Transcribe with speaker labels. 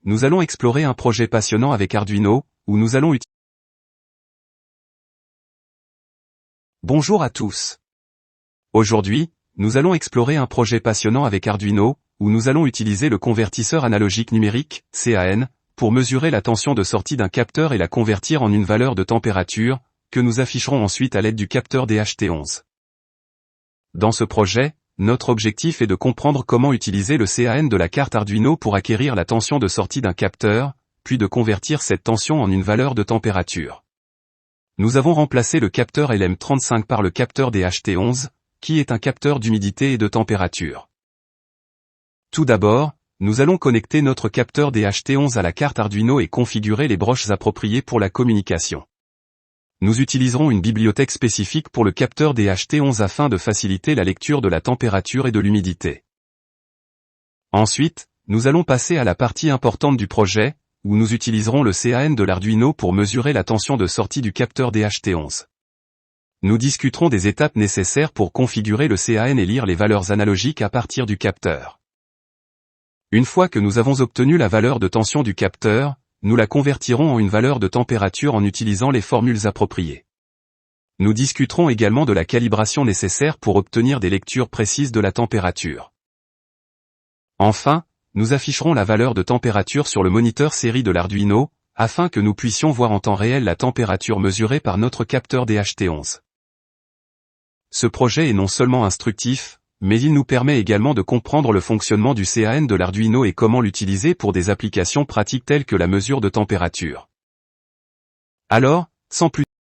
Speaker 1: nous allons explorer un projet passionnant avec Arduino, où nous allons utiliser. Bonjour à tous. Aujourd'hui, nous allons explorer un projet passionnant avec Arduino, où nous allons utiliser le convertisseur analogique numérique, CAN, pour mesurer la tension de sortie d'un capteur et la convertir en une valeur de température, que nous afficherons ensuite à l'aide du capteur DHT11. Dans ce projet, notre objectif est de comprendre comment utiliser le CAN de la carte Arduino pour acquérir la tension de sortie d'un capteur, puis de convertir cette tension en une valeur de température. Nous avons remplacé le capteur LM35 par le capteur DHT11, qui est un capteur d'humidité et de température. Tout d'abord, nous allons connecter notre capteur DHT11 à la carte Arduino et configurer les broches appropriées pour la communication. Nous utiliserons une bibliothèque spécifique pour le capteur DHT11 afin de faciliter la lecture de la température et de l'humidité. Ensuite, nous allons passer à la partie importante du projet, où nous utiliserons le CAN de l'Arduino pour mesurer la tension de sortie du capteur DHT11. Nous discuterons des étapes nécessaires pour configurer le CAN et lire les valeurs analogiques à partir du capteur. Une fois que nous avons obtenu la valeur de tension du capteur, nous la convertirons en une valeur de température en utilisant les formules appropriées. Nous discuterons également de la calibration nécessaire pour obtenir des lectures précises de la température. Enfin, nous afficherons la valeur de température sur le moniteur série de l'Arduino, afin que nous puissions voir en temps réel la température mesurée par notre capteur DHT11. Ce projet est non seulement instructif, mais il nous permet également de comprendre le fonctionnement du CAN de l'Arduino et comment l'utiliser pour des applications pratiques telles que la mesure de température. Alors, sans plus